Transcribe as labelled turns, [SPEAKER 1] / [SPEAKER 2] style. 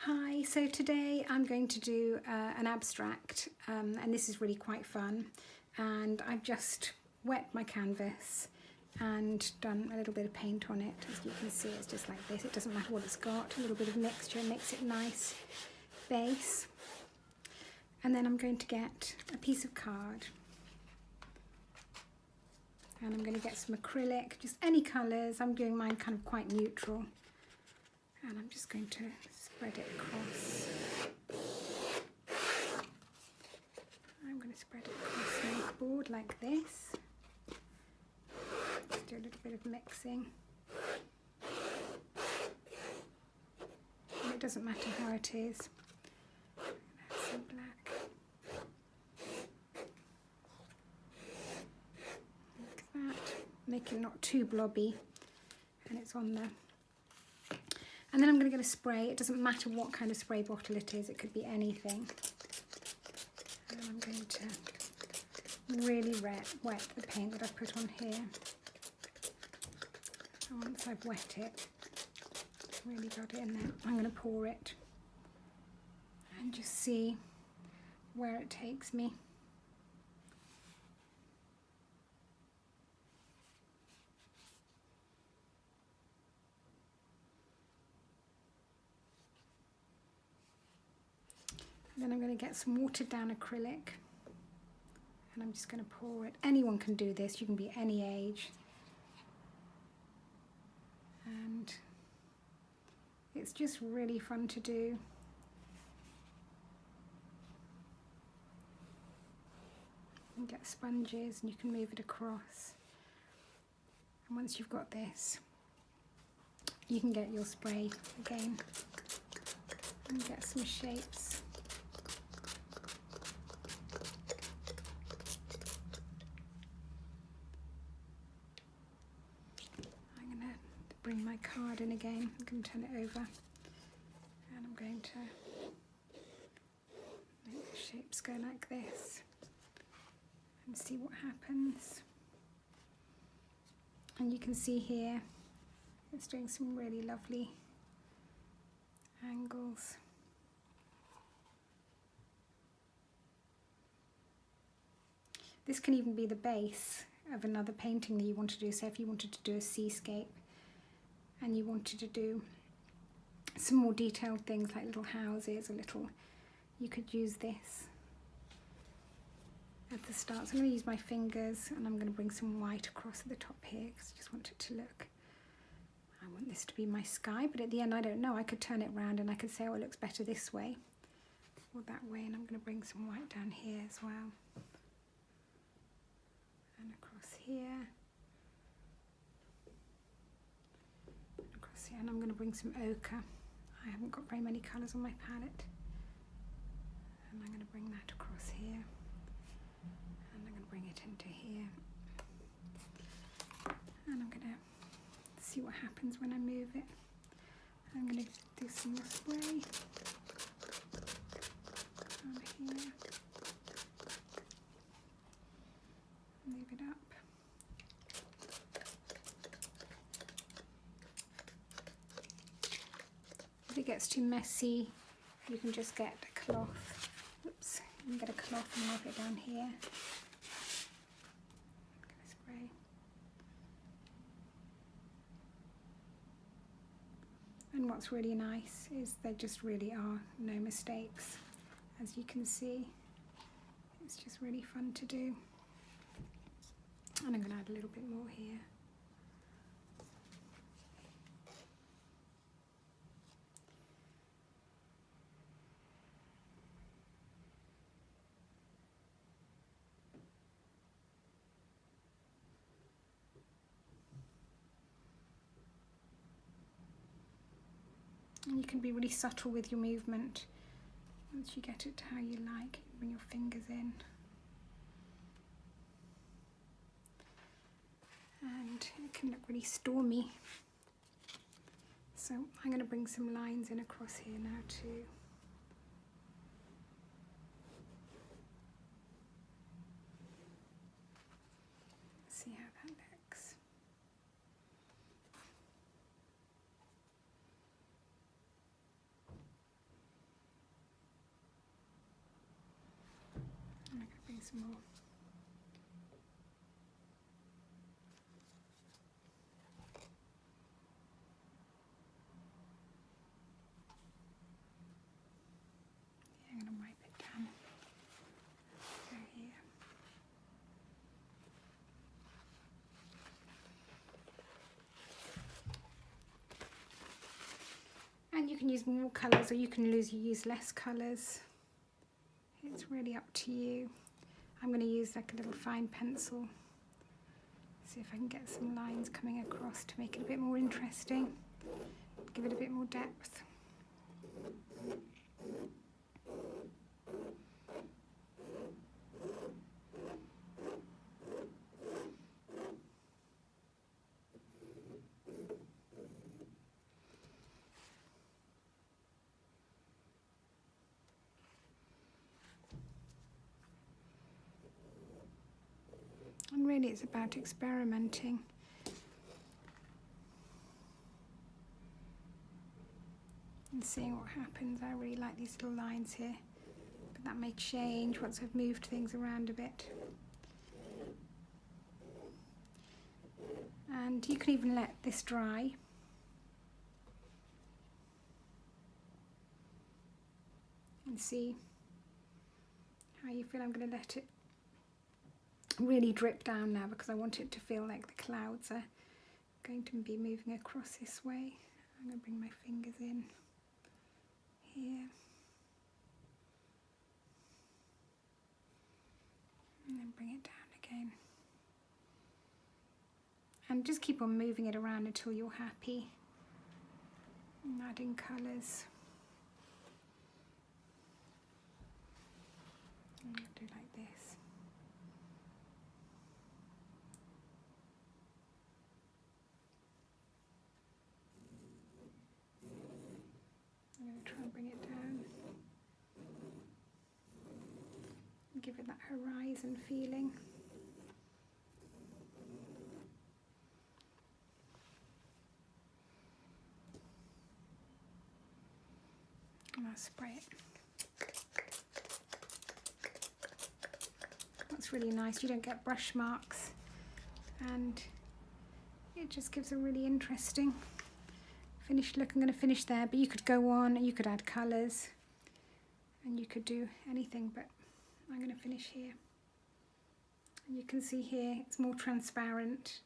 [SPEAKER 1] Hi, so today I'm going to do an abstract and this is really quite fun, and I've just wet my canvas and done a little bit of paint on it. As you can see, it's just like this. It doesn't matter what it's got, a little bit of mixture makes it nice base. And then I'm going to get a piece of card and I'm going to get some acrylic, just any colours. I'm doing mine kind of quite neutral, and I'm just going to spread it across. I'm going to spread it across my board like this. Just do a little bit of mixing. And it doesn't matter how it is. Add some black. Like that. Make it not too blobby. And it's on there. And then I'm going to get a spray. It doesn't matter what kind of spray bottle it is. It could be anything. And I'm going to really wet the paint that I've put on here. And once I've wet it, really got it in there, I'm going to pour it and just see where it takes me. Then I'm going to get some watered down acrylic and I'm just going to pour it. Anyone can do this, you can be any age. And it's just really fun to do. You can get sponges and you can move it across. And once you've got this, you can get your spray again and get some shapes. Bring my card in again. I'm going to turn it over and I'm going to make the shapes go like this and see what happens. And you can see here it's doing some really lovely angles. This can even be the base of another painting that you want to do. So if you wanted to do a seascape and you wanted to do some more detailed things like little houses, you could use this at the start. So I'm going to use my fingers and I'm going to bring some white across at the top here because I just want it to look, I want this to be my sky, but at the end I don't know, I could turn it around and I could say, oh, it looks better this way or that way, and I'm going to bring some white down here as well and across here. And I'm going to bring some ochre. I haven't got very many colours on my palette. And I'm going to bring that across here. And I'm going to bring it into here. And I'm going to see what happens when I move it. I'm going to do some more spray on here. Move it up. If it gets too messy, you can just get a cloth. Oops, you can get a cloth and rub it down here. I'm going to spray. And what's really nice is there just really are no mistakes. As you can see, it's just really fun to do. And I'm going to add a little bit more here. And you can be really subtle with your movement. Once you get it to how you like, bring your fingers in. And it can look really stormy. So I'm going to bring some lines in across here now too. See how that looks. some more. I'm going to wipe it down. Go here. And you can use more colours or you can use less colours. It's really up to you. I'm going to use like a little fine pencil. See if I can get some lines coming across to make it a bit more interesting. Give it a bit more depth. And really it's about experimenting. And seeing what happens. I really like these little lines here, but that may change once I've moved things around a bit. And you can even let this dry. And see how you feel. I'm going to let it really drip down now because I want it to feel like the clouds are going to be moving across this way. I'm going to bring my fingers in here and then bring it down again, and just keep on moving it around until you're happy and adding colours. I'm going to do like this. I'm going to try and bring it down. Give it that horizon feeling. And I'll spray it. That's really nice. You don't get brush marks, and it just gives a really interesting finished look. I'm going to finish there, but you could go on and you could add colours and you could do anything, but I'm going to finish here. And you can see here it's more transparent,